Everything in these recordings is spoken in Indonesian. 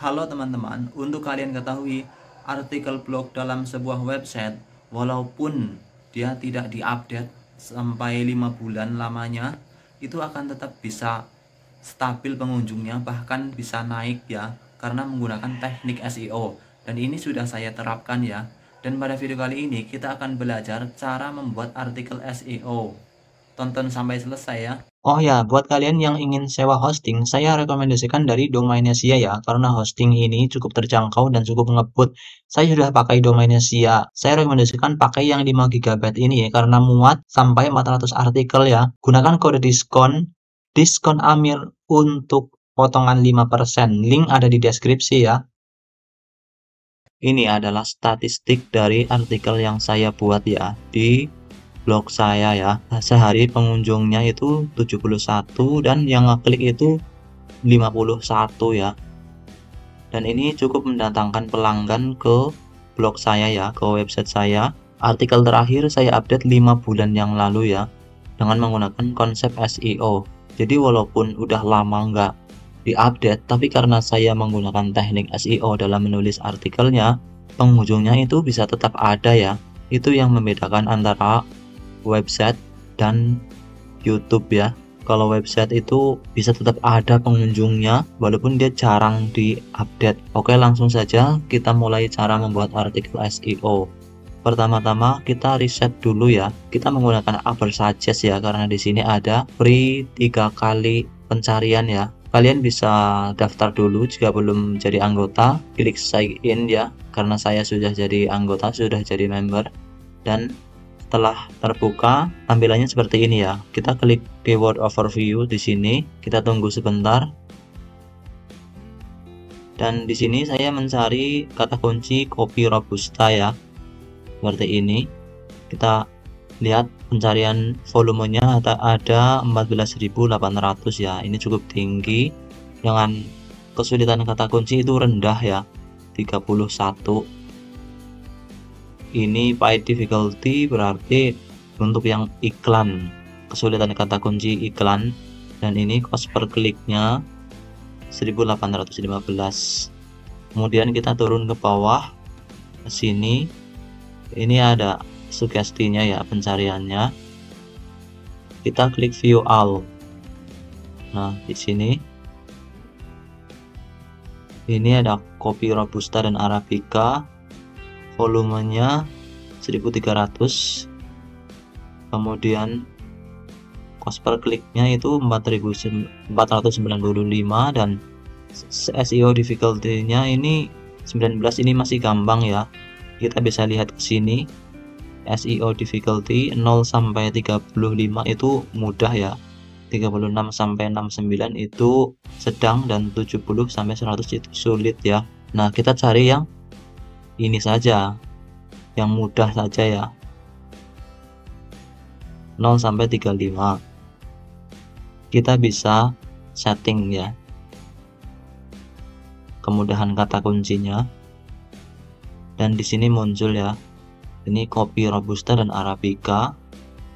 Halo teman-teman, untuk kalian ketahui, artikel blog dalam sebuah website walaupun dia tidak diupdate sampai 5 bulan lamanya, itu akan tetap bisa stabil pengunjungnya, bahkan bisa naik ya, karena menggunakan teknik SEO. Dan ini sudah saya terapkan ya. Dan pada video kali ini kita akan belajar cara membuat artikel SEO. Tonton sampai selesai ya. Oh ya, buat kalian yang ingin sewa hosting, saya rekomendasikan dari Domainsia ya, karena hosting ini cukup terjangkau dan cukup ngebut. Saya sudah pakai Domainsia. Saya rekomendasikan pakai yang 5 GB ini ya, karena muat sampai 400 artikel ya. Gunakan kode diskon Amir untuk potongan 5%. Link ada di deskripsi ya. Ini adalah statistik dari artikel yang saya buat ya di blog saya ya. Sehari pengunjungnya itu 71 dan yang ngeklik itu 51 ya. Dan ini cukup mendatangkan pelanggan ke blog saya ya, ke website saya. Artikel terakhir saya update 5 bulan yang lalu ya, dengan menggunakan konsep SEO. Jadi walaupun udah lama nggak diupdate, tapi karena saya menggunakan teknik SEO dalam menulis artikelnya, pengunjungnya itu bisa tetap ada ya. Itu yang membedakan antara website dan YouTube ya. Kalau website itu bisa tetap ada pengunjungnya walaupun dia jarang diupdate. Oke, langsung saja kita mulai cara membuat artikel SEO. Pertama-tama kita riset dulu ya. Kita menggunakan Ubersuggest ya, karena di sini ada free 3 kali pencarian ya. Kalian bisa daftar dulu jika belum jadi anggota, klik sign in ya, karena saya sudah jadi anggota, sudah jadi member. Dan setelah terbuka, tampilannya seperti ini ya. Kita klik keyword overview di sini, kita tunggu sebentar. Dan di sini saya mencari kata kunci kopi robusta ya. Seperti ini. Kita lihat pencarian volumenya ada 14.800 ya. Ini cukup tinggi. Dengan kesulitan kata kunci itu rendah ya. 31. Ini paid difficulty berarti untuk yang iklan, kesulitan kata kunci iklan. Dan ini cost per kliknya 1815. Kemudian kita turun ke bawah ke sini. Ini ada sugestinya ya, pencariannya. Kita klik view all. Nah, di sini ini ada kopi robusta dan arabica, volumenya 1300. Kemudian cost per kliknya itu 4.495 dan SEO difficulty-nya ini 19. Ini masih gampang ya. Kita bisa lihat ke sini. SEO difficulty 0 sampai 35 itu mudah ya. 36 sampai 69 itu sedang dan 70 sampai 100 itu sulit ya. Nah, kita cari yang ini saja, yang mudah saja ya, 0 sampai 35. Kita bisa setting ya kemudahan kata kuncinya, dan di sini muncul ya, ini kopi robusta dan arabica,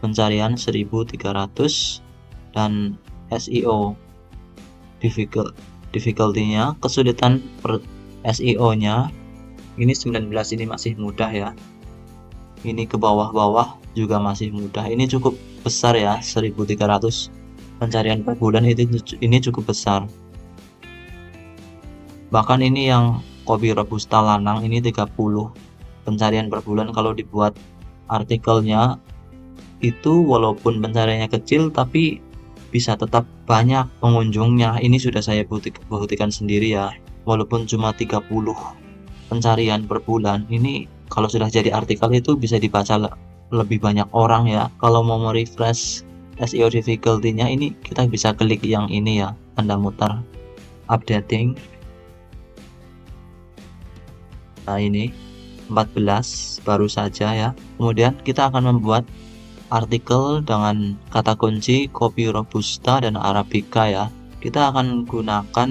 pencarian 1300, dan SEO difficulty-nya, kesulitan per SEO-nya ini 19. Ini masih mudah ya. Ini ke bawah-bawah juga masih mudah. Ini cukup besar ya, 1300 pencarian per bulan. Ini cukup besar. Bahkan ini yang kopi robusta lanang ini 30 pencarian per bulan. Kalau dibuat artikelnya itu walaupun pencariannya kecil tapi bisa tetap banyak pengunjungnya. Ini sudah saya buktikan sendiri ya. Walaupun cuma 30 pencarian per bulan, ini kalau sudah jadi artikel itu bisa dibaca lebih banyak orang ya. Kalau mau merefresh SEO difficulty-nya, ini kita bisa klik yang ini ya, tanda muter updating. Nah, ini 14 baru saja ya. Kemudian kita akan membuat artikel dengan kata kunci kopi robusta dan arabica ya. Kita akan gunakan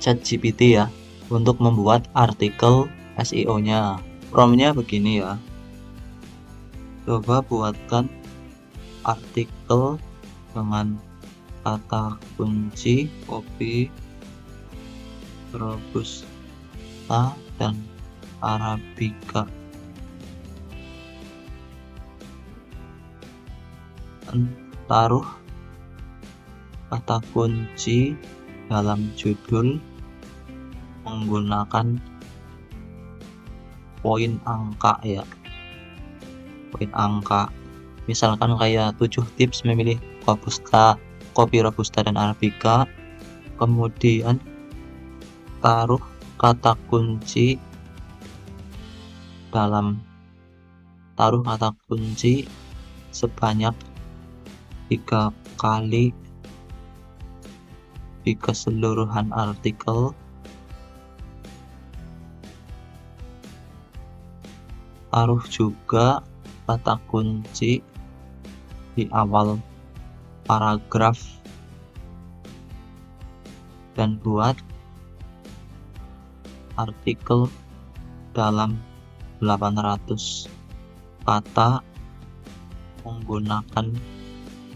ChatGPT ya untuk membuat artikel SEO-nya. Prompt-nya begini ya. Coba buatkan artikel dengan kata kunci kopi robusta Robusta dan Arabica. Taruh kata kunci dalam judul menggunakan poin angka ya, poin angka. Misalkan kayak 7 tips memilih kopi Robusta dan Arabica. Kemudian taruh kata kunci sebanyak 3 kali di keseluruhan artikel. Taruh juga kata kunci di awal paragraf dan buat artikel dalam 800 kata menggunakan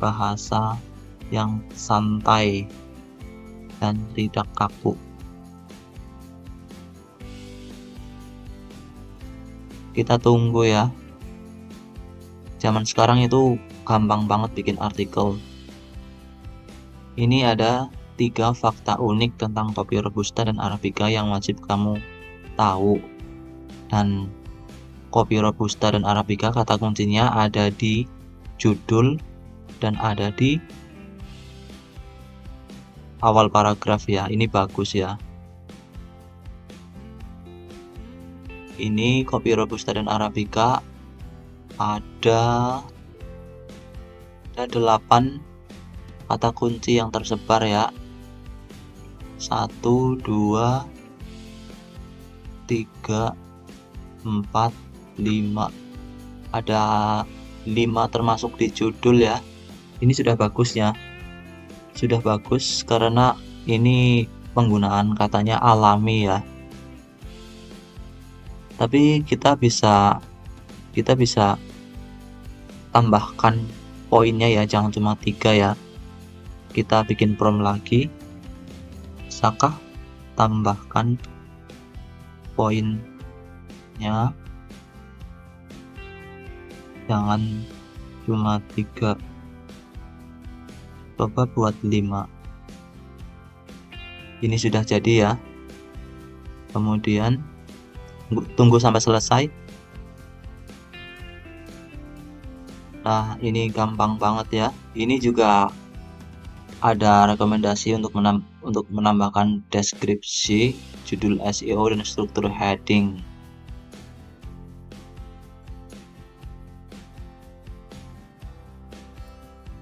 bahasa yang santai dan tidak kaku. Kita tunggu ya. Zaman sekarang itu gampang banget bikin artikel. Ini ada 3 fakta unik tentang kopi Robusta dan Arabica yang wajib kamu tahu. Dan kopi Robusta dan Arabica kata kuncinya ada di judul dan ada di awal paragraf ya. Ini bagus ya. Ini kopi Robusta dan Arabica ada 8 kata kunci yang tersebar ya. 1, 2, 3, 4, 5. Ada 5 termasuk di judul ya. Ini sudah bagus ya. Sudah bagus karena ini penggunaan katanya alami ya. Tapi kita bisa tambahkan poinnya ya, jangan cuma 3 ya. Kita bikin prompt lagi. Bisakah tambahkan poinnya, jangan cuma 3, coba buat 5. Ini sudah jadi ya. Kemudian tunggu sampai selesai. Nah, ini gampang banget ya. Ini juga ada rekomendasi untuk menambahkan deskripsi, judul SEO, dan struktur heading.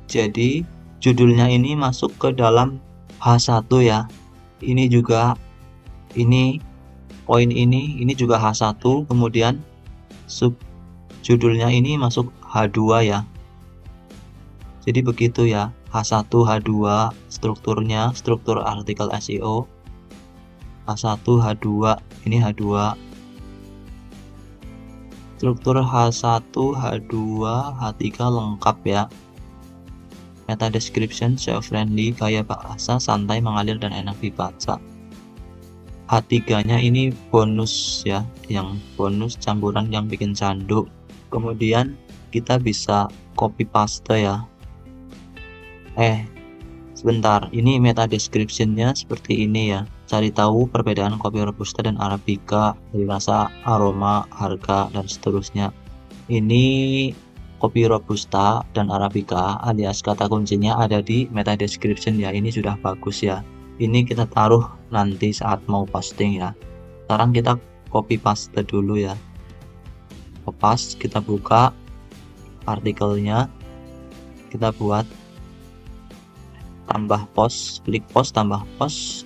Jadi judulnya ini masuk ke dalam H1 ya. Ini juga poin ini juga H1, kemudian sub judulnya ini masuk H2 ya. Jadi begitu ya, H1, H2 strukturnya, struktur artikel SEO. H1, H2, ini H2. Struktur H1, H2, H3 lengkap ya. Meta description, SEO friendly, gaya bahasa santai, mengalir dan enak dibaca. H3-nya ini bonus ya, yang bonus campuran yang bikin candu. Kemudian kita bisa copy paste ya. Sebentar, ini meta description-nya seperti ini ya. Cari tahu perbedaan kopi Robusta dan Arabica dari rasa, aroma, harga, dan seterusnya. Ini kopi Robusta dan Arabica alias kata kuncinya ada di meta description ya. Ini sudah bagus ya. Ini kita taruh nanti saat mau posting ya. Sekarang kita copy paste dulu ya. Pas kita buka artikelnya, kita buat tambah post, klik post, tambah post.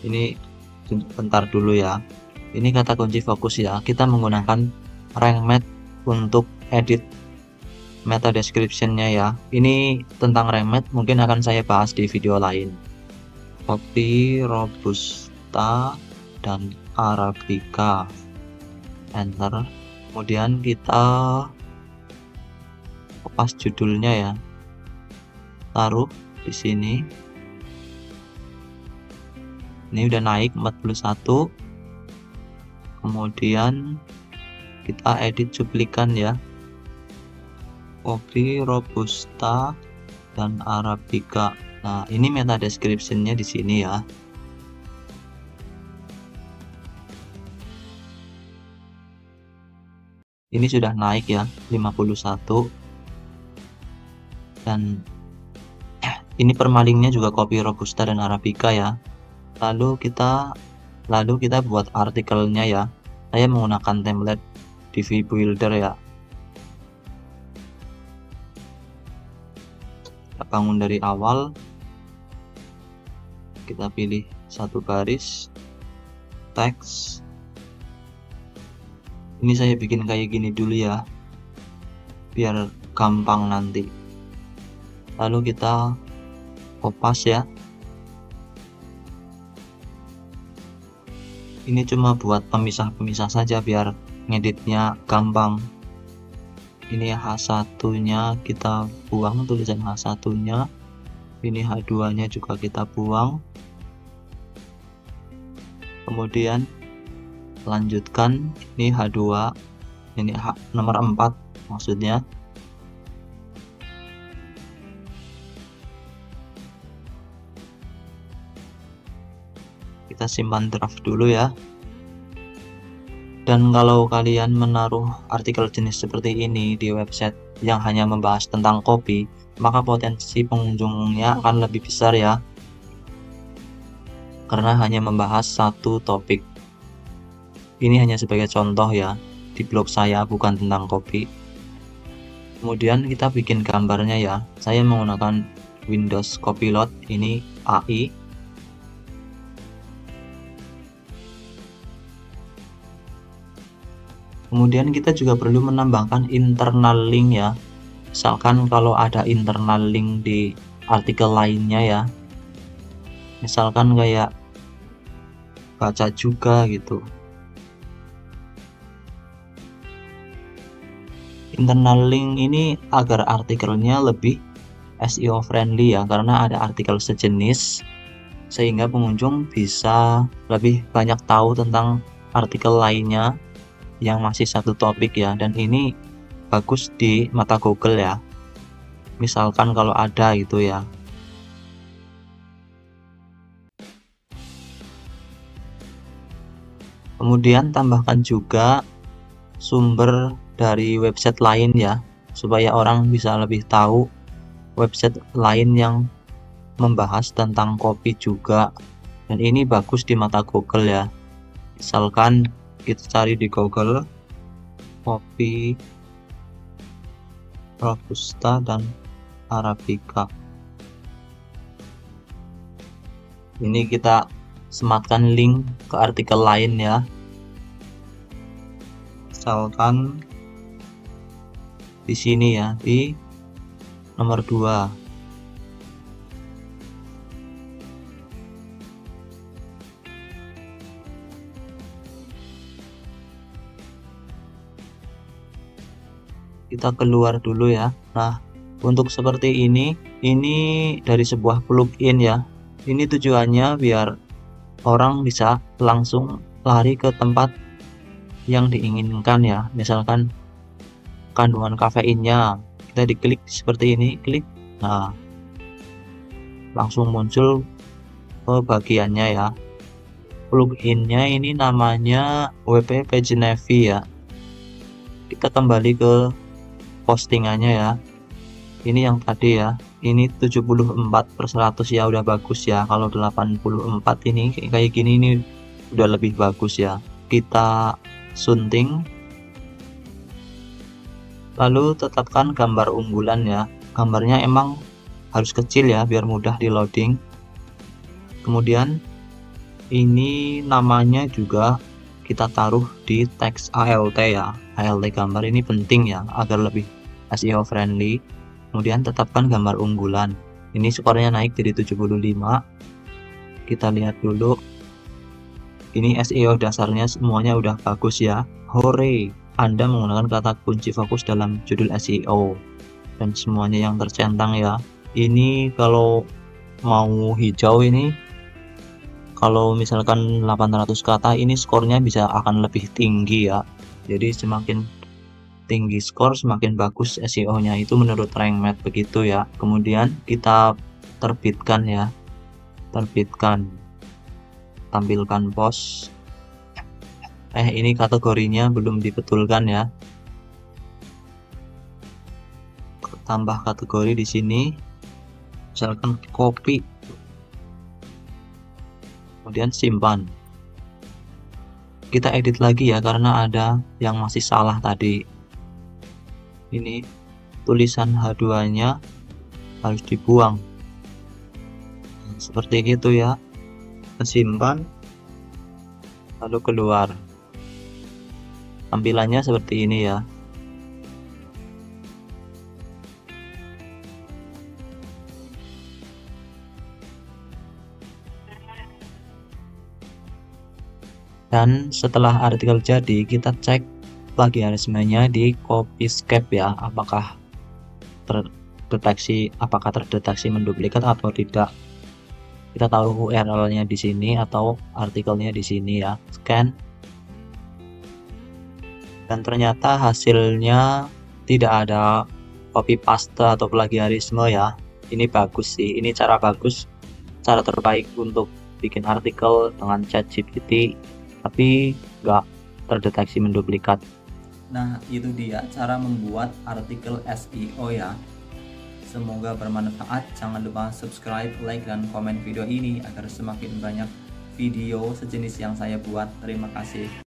Ini bentar dulu ya. Ini kata kunci fokus ya. Kita menggunakan rank math untuk edit meta description-nya ya. Ini tentang rank math mungkin akan saya bahas di video lain. Kopi Robusta dan Arabica, enter. Kemudian kita pas judulnya ya, taruh di sini. Ini udah naik 41. Kemudian kita edit cuplikan ya, kopi robusta dan arabica. Nah, ini meta description-nya di sini ya. Ini sudah naik ya 51. Dan ini permalingnya juga kopi robusta dan arabica ya. Lalu kita buat artikelnya ya. Saya menggunakan template DV Builder ya. Kita bangun dari awal. Kita pilih satu baris, teks. Ini saya bikin kayak gini dulu ya, biar gampang nanti. Lalu kita kopas ya. Ini cuma buat pemisah-pemisah saja biar ngeditnya gampang. Ini H1 nya kita buang, tulisan H1 nya. Ini H2 nya juga kita buang. Kemudian lanjutkan, ini H2, ini nomor 4 maksudnya. Kita simpan draft dulu ya. Dan kalau kalian menaruh artikel jenis seperti ini di website yang hanya membahas tentang kopi, maka potensi pengunjungnya akan lebih besar ya, karena hanya membahas satu topik. Ini hanya sebagai contoh ya, di blog saya bukan tentang kopi. Kemudian kita bikin gambarnya ya. Saya menggunakan Windows Copilot, ini AI. Kemudian kita juga perlu menambahkan internal link ya. Misalkan kalau ada internal link di artikel lainnya ya, misalkan kayak baca juga gitu. Internal link ini agar artikelnya lebih SEO friendly ya, karena ada artikel sejenis, sehingga pengunjung bisa lebih banyak tahu tentang artikel lainnya yang masih satu topik ya. Dan ini bagus di mata Google ya, misalkan kalau ada gitu ya. Kemudian tambahkan juga sumber dari website lain ya, supaya orang bisa lebih tahu website lain yang membahas tentang kopi juga. Dan ini bagus di mata Google ya. Misalkan kita cari di Google kopi robusta dan arabica. Ini kita sematkan link ke artikel lain ya. Misalkan di sini ya, di nomor 2. Kita keluar dulu ya. Nah, untuk seperti ini dari sebuah plugin ya. Ini tujuannya biar orang bisa langsung lari ke tempat yang diinginkan ya. Misalkan kandungan kafeinnya, kita diklik seperti ini, klik. Nah, langsung muncul ke bagiannya ya. Pluginnya ini namanya WP PageNavi ya. Kita kembali ke postingannya ya. Ini yang tadi ya, ini 74/100 ya, udah bagus ya. Kalau 84 ini kayak gini, ini udah lebih bagus ya. Kita sunting, lalu tetapkan gambar unggulan ya. Gambarnya emang harus kecil ya, biar mudah di loading. Kemudian ini namanya juga kita taruh di teks ALT ya. ALT gambar ini penting ya, agar lebih SEO friendly. Kemudian tetapkan gambar unggulan. Ini skornya naik jadi 75. Kita lihat dulu. Ini SEO dasarnya semuanya udah bagus ya. Hore, Anda menggunakan kata kunci fokus dalam judul SEO. Dan semuanya yang tercentang ya. Ini kalau mau hijau ini Kalau misalkan 800 kata ini skornya bisa akan lebih tinggi ya. Jadi semakin tinggi skor semakin bagus SEO-nya itu menurut RankMath begitu ya. Kemudian kita terbitkan ya. Terbitkan. Tampilkan post. Ini kategorinya belum dibetulkan ya. Tambah kategori di sini. Misalkan copy. Kemudian simpan. Kita edit lagi ya karena ada yang masih salah tadi. Ini tulisan H2-nya harus dibuang. Seperti itu ya. Simpan. Lalu keluar. Tampilannya seperti ini ya. Dan setelah artikel jadi, kita cek plagiarismenya di Copyscape ya, apakah terdeteksi menduplikat atau tidak. Kita tahu URL-nya di sini atau artikelnya di sini ya. Scan. Dan ternyata hasilnya tidak ada copy paste atau plagiarisme ya. Ini bagus sih, ini cara bagus, cara terbaik untuk bikin artikel dengan ChatGPT, tapi nggak terdeteksi menduplikat. Nah, itu dia cara membuat artikel SEO ya. Semoga bermanfaat. Jangan lupa subscribe, like, dan komen video ini agar semakin banyak video sejenis yang saya buat. Terima kasih.